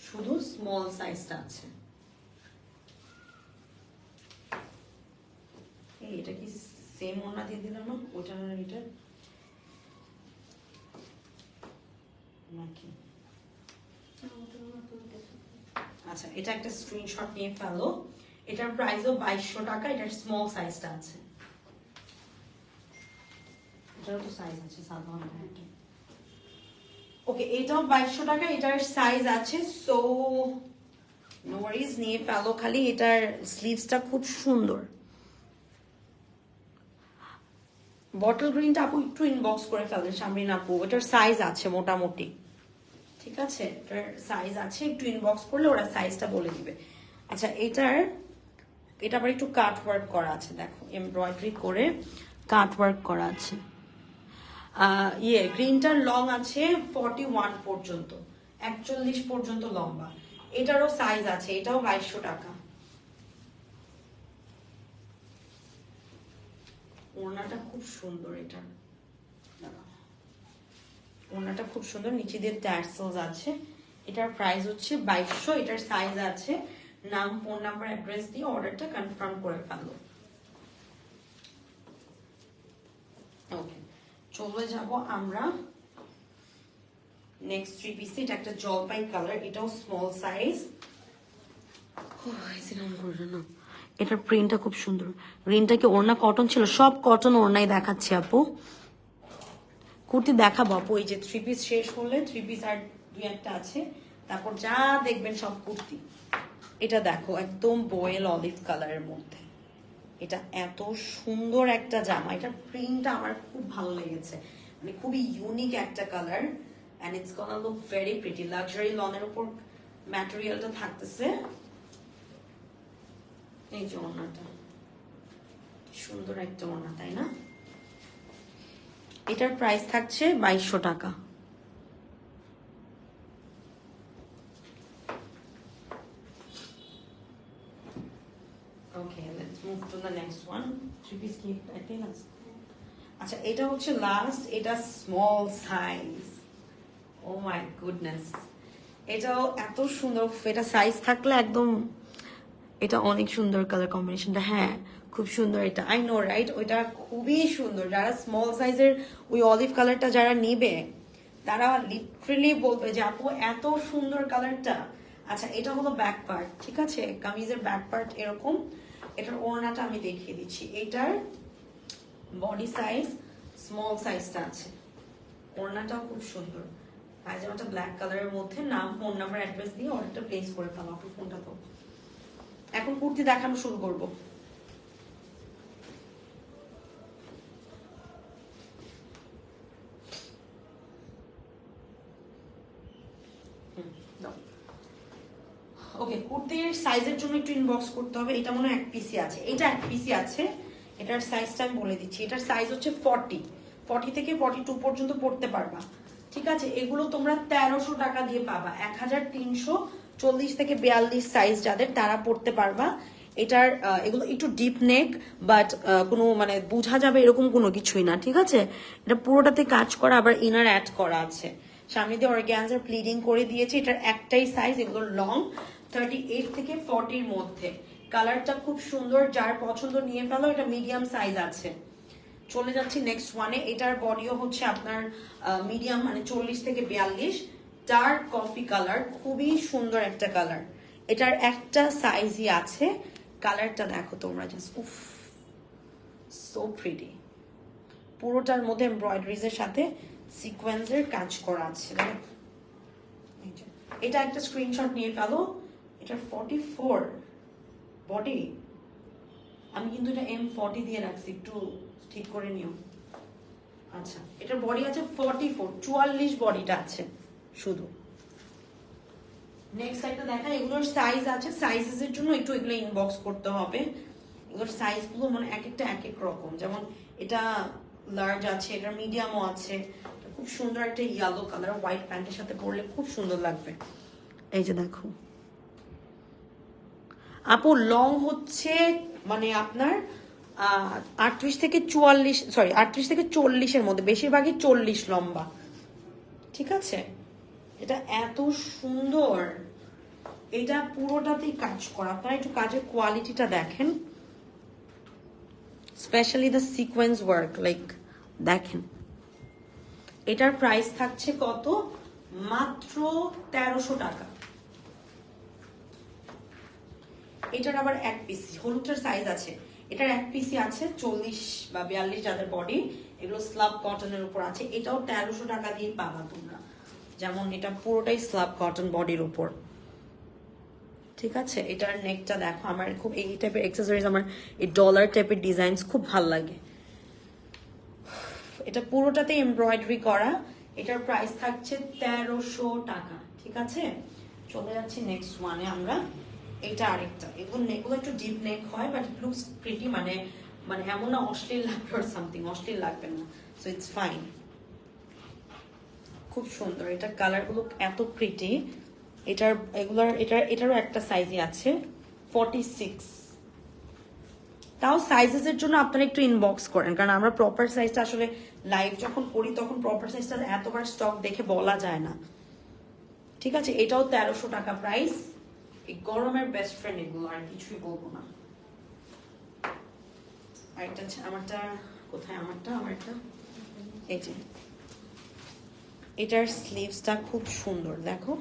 শুধু স্মল সাইজটা আছে। এটা কি সেম ওড়না দিয়ে দিলাম না, ওটা এটা নাকি? আচ্ছা এটা একটা স্ক্রিনশট নিয়ে ফেলো। এটার প্রাইসও 2200 টাকা। এটার স্মল সাইজটা আছে, এটারও তো সাইজ আছে সাধারণ। ওকে, এটাও 2200 টাকা। এটার সাইজ আছে, সো নো ওয়ারিজ, নিয়ে ফেলো খালি। এটার স্লিভসটা খুব সুন্দর। বটল গ্রিনটা আপু একটু ইনবক্স করে ফেলেন, শামরিন আপু। এটার সাইজ আছে মোটামুটি, ঠিক আছে। এটার সাইজ আছে, একটু ইনবক্স করলে ওরা সাইজটা বলে দিবে। আচ্ছা এটা আবার একটু কাট ওয়ার্ক করা আছে, দেখো এমব্রয়ডারি করে কাট ওয়ার্ক করা আছে। গ্রিনটার লং আছে 41 পর্যন্ত, 41 পর্যন্ত লম্বা। এটারও সাইজ আছে, এটাও 2200 টাকা। ওড়নাটা খুব সুন্দর এটা। ওড়নাটা খুব সুন্দর, নিচে দিয়ে ট্যাসেলস আছে। এটার প্রাইস হচ্ছে 2200। এটার সাইজ আছে, নাম ফোন নাম্বার অ্যাড্রেস দিয়ে অর্ডারটা কনফার্ম করে ফেলো। ওকে, চলে যাব আমরা নেক্সট থ্রি পিস। এটা একটা জলপাই কালার, এটাও স্মল সাইজ। এটার প্রিন্টটা খুব সুন্দর। গ্রিনটা কি ওড়না কটন ছিল? সব কটন ওড়নাই দেখাচ্ছি আপু। কুর্তি দেখাবো আপু, এই যে থ্রি পিস শেষ হলে থ্রি পিস আর দুই একটা আছে, তারপর যা দেখবেন সব কুর্তি। এটা দেখো একদম বয়েল অলিভ কালারের মধ্যে, এটা এত সুন্দর একটা জামা। এটার প্রিন্টটা আমার খুব ভালো লেগেছে, মানে খুবই ইউনিক একটা colour, and it's gonna look very pretty. Luxury লনের উপর ম্যাটেরিয়ালটা থাকতেছে। এই যে ওড়নাটা, সুন্দর একটা ওড়না, তাই না? এটার প্রাইস থাকছে 2200 টাকা। Okay, let's move to the next one. Three piece কি একটাই লাস্ট? আচ্ছা, এটা হচ্ছে লাস্ট, এটা small size. Oh my goodness, এটাও এত সুন্দর। এটা সাইজ থাকলে একদম, এটা অনেক সুন্দর কালার কম্বিনেশনটা। হ্যাঁ, খুব সুন্দর এটা, আই নো রাইট? ওইটা খুবই সুন্দর। যারা স্মল সাইজের ওই অলিভ কালারটা যারা নিবে, তারা লিটারেলি বলবে যে আপু এত সুন্দর কালারটা। আচ্ছা, এটা হলো ব্যাক পার্ট, ঠিক আছে? কামিজের ব্যাক পার্ট এরকম। এটার ওড়নাটা আমি দেখিয়ে দিচ্ছি। এটার বডি সাইজ স্মল সাইজটা আছে, ওড়নাটাও খুব সুন্দর। পায়জামাটা ব্ল্যাক কালারের মধ্যে, নাম ফোন নাম্বার অ্যাড্রেস দিয়ে অর্ডারটা প্লেস করে ফেলো। আপনি ফোনটা তো এখন কুর্তি দেখানো শুরু করবো। ওকে, কুর্তির সাইজের জন্য একটু ইনবক্স করতে হবে। এটা মনে হয় এক পিসি আছে, এটা এক পিসি আছে। এটার সাইজটা আমি বলে দিচ্ছি। এটার সাইজ হচ্ছে 40 থেকে 42 পর্যন্ত পড়তে পারবা, ঠিক আছে? এগুলো তোমরা 1300 টাকা দিয়ে পাবা। 1340 থেকে 42 সাইজ যাদের, তারা পড়তে পারবা। এটার এগুলো একটু ডিপ নেক, বাট কোনো মানে বোঝা যাবে এরকম কোনো কিছুই না, ঠিক আছে? এটা পুরোটাতে কাজ করা, আবার ইনার অ্যাড করা আছে। সামনে দিয়ে অর্গানজার প্লিডিং করে দিয়েছে। এটার একটাই সাইজ, এগুলো লং 38 থেকে 40-র মধ্যে। কালারটা খুব সুন্দর, যার পছন্দ নিয়ে ফেলো। এটা মিডিয়াম সাইজ আছে। চলে যাচ্ছি নেক্সট ওয়ানে। এটার বডিও হচ্ছে আপনার মিডিয়াম, মানে 40 থেকে 42। ডার্ক কফি কালার, খুবই সুন্দর একটা কালার। এটার একটা সাইজই আছে। কালারটা দেখো তোমরা, জাস্ট উফ, সো প্রিটি। পুরোটার মধ্যে এমব্রয়ডারিজ এর সাথে সিকোয়েন্সের কাজ করা আছে। এটা একটা স্ক্রিনশট নিয়ে ফেলো। এটা 44 বডি, আমি কিন্তু এটা M40 দিয়ে রাখছি, একটু ঠিক করে নিও। আচ্ছা, এটার বডি আছে 44 বডিটা আছে শুধু। নেক্সট একটা দেখা, এগুলোর সাইজ আছে। সাইজেস এর জন্য একটু এগুলো ইনবক্স করতে হবে। এগুলোর সাইজ গুলো মানে এক একটা এক এক রকম। যেমন এটা লার্জ আছে, এটার মিডিয়ামও আছে। খুব সুন্দর একটা ইয়েলো কালার, হোয়াইট প্যান্টের সাথে পরলে খুব সুন্দর লাগবে। এই যে দেখো আপু, লং হচ্ছে মানে আপনার 38 থেকে 44, সরি 38 থেকে 40-এর মধ্যে, বেশিরভাগই 40 লম্বা, ঠিক আছে? এটা এত সুন্দর, এটা পুরোটাতেই কাজ করা। আপনারা একটু কাজের কোয়ালিটিটা দেখেন, specially the sequence work, like দেখেন। এটার প্রাইস থাকছে কত? মাত্র 1300 টাকা। এটার আবার এক পিসি, হলুদটার সাইজ আছে। এটার এক পিসি আছে 40 বা 42 যাদের বডি, এগুলো স্লাব কটনের উপর আছে। এটাও 1300 টাকা দিয়ে পাবা তোমরা। যেমন এটা পুরোটাই স্লাব কটন বডির উপর, ঠিক আছে? এটার নেকটা দেখো, আমার খুব এই টাইপের অ্যাক্সেসরিজ, আমার এই ডলার টাইপের ডিজাইনস খুব ভাল লাগে। এটা পুরোটাতে এমব্রয়ডারি করা। এটার প্রাইস থাকছে 1300 টাকা, ঠিক আছে? চলে যাচ্ছি নেক্সট ওয়ানে আমরা। এটা আরেকটা, এগুলো একটু ডিপ নেক হয়, বাট ইট লুকস প্রিটি। মানে মানে এমন না অশ্লীল লাগবে আর সামথিং, অশ্লীল লাগবে না, সো ইটস ফাইন। খুব সুন্দর, এটার কালারগুলো এত প্রিটি। এটারও একটা সাইজই আছে 46। তাও সাইজেসের জন্য আপনারা একটু ইনবক্স করেন, কারণ আমরা প্রপার সাইজটা আসলে লাইভ যখন করি তখন প্রপার সাইজটা এতবার স্টক দেখে বলা যায় না। ঠিক আছে, এটাও 1300 টাকা প্রাইস। এই গরমের বেস্ট ফ্রেন্ড এগুলো, আর কিছুই বলবো না। আরেকটা আমারটা কোথায়, আমারটা এই যে, এটার স্লিভসটা খুব সুন্দর, দেখো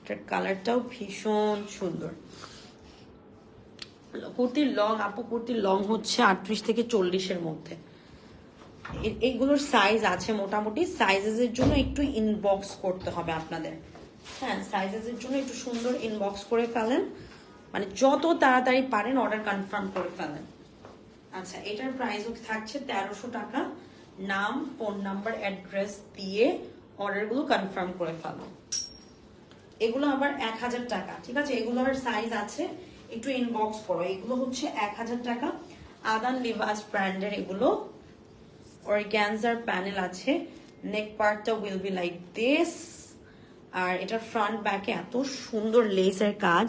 এটার কালারটাও ভীষণ সুন্দর। কুর্তির লং, আপু কুর্তির লং হচ্ছে 38 থেকে 40-এর মধ্যে। এইগুলোর সাইজ আছে মোটামুটি, সাইজেসের জন্য একটু ইনবক্স করতে হবে আপনাদের। হ্যাঁ, সাইজেসের জন্য একটু সুন্দর ইনবক্স করে ফেলেন, মানে যত তাড়াতাড়ি পারেন অর্ডার কনফার্ম করে ফেলেন। আচ্ছা, এটার প্রাইসও থাকছে 1300 টাকা। নাম, ফোন নাম্বার, অ্যাড্রেস দিয়ে অর্ডারগুলো কনফার্ম করে ফেলো। এগুলো আবার 1000 টাকা। ঠিক আছে, এগুলো আবার সাইজ আছে, একটু ইনবক্স করো। এগুলো হচ্ছে 1000 টাকা। আদান লিভাস ব্র্যান্ডের এগুলো, অর্গানজার প্যানেল আছে। নেক পার্টটা উইল বি লাইক দিস, আর এটার ফ্রন্ট ব্যাকে এত সুন্দর লেসের কাজ,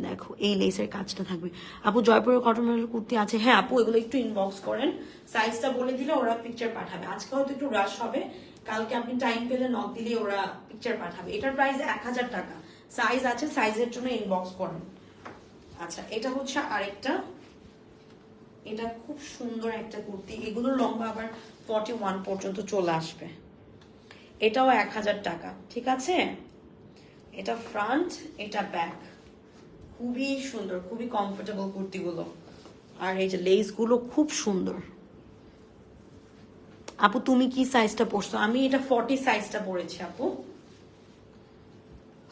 দেখো এই লেসের কাজটা থাকবে। আপু জয়পুরের কটন কুর্তি আছে? হ্যাঁ আপু, এগুলো একটু ইনবক্স করেন, সাইজটা বলে দিলে ওরা পিকচার পাঠাবে। আজকে হয়তো একটু রাশ হবে, কালকে আপনি টাইম পেলে নক দিলে ওরা পিকচার পাঠাবে। এটার প্রাইস 1000 টাকা। সাইজ আছে, সাইজের জন্য ইনবক্স করেন। আচ্ছা, এটা হচ্ছে আরেকটা, এটা খুব সুন্দর একটা কুর্তি। এগুলোর লম্বা আবার 41 পর্যন্ত চলে আসবে। এটাও 1000 টাকা। ঠিক আছে, এটা ফ্রন্ট, এটা ব্যাক, খুবই সুন্দর, খুবই কমফোর্টেবল কুর্তিগুলো। আর এই যে লেস গুলো খুব সুন্দর। আপু তুমি কি সাইজটা পরছো? আমি এটা 40 সাইজটা পরেছি আপু।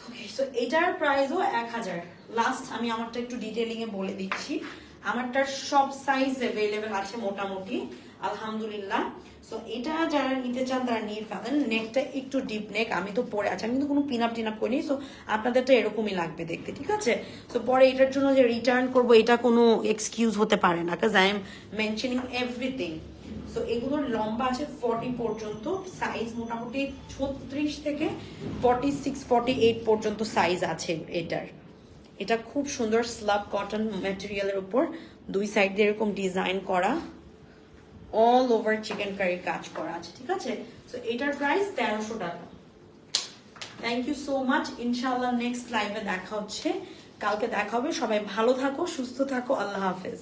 ওকে, সো এটার প্রাইসও 1000। লাস্ট আমি আমারটা একটু ডিটেইলিং এ বলে দিচ্ছি। আমারটার সব সাইজ अवेलेबल আছে মোটামুটি, আলহামদুলিল্লাহ। সো এটা যারা নিতে চান তারা নিয়ে ফেলেন। নেকটা একটু ডিপ নেক, আমি তো পরে আছি, আমি কিন্তু কোনো পিন আপ টিন আপ করিনি। সো আপনাদেরটা এরকমই লাগবে দেখতে। ঠিক আছে, সো পরে এটার জন্য যে রিটার্ন করবো এটা কোনো এক্সকিউজ হতে পারে না, কাজ I am mentioning everything. So এগুলোর লম্বা আছে 40 পর্যন্ত, সাইজ মোটামুটি 36 থেকে 46 48 পর্যন্ত সাইজ আছে এটার। এটা খুব সুন্দর স্লাব কটন ম্যাটেরিয়ালের উপর দুই সাইড দিয়ে এরকম ডিজাইন করা, অল ওভার চিকেন কারির কাজ করা আছে। ঠিক আছে, সো এটার প্রাইস 1300 টাকা। Thank you so much. ইনশাআল্লাহ নেক্সট লাইভে দেখা হচ্ছে, কালকে দেখা হবে। সবাই ভালো থাকো, সুস্থ থাকো, আল্লাহ হাফেজ।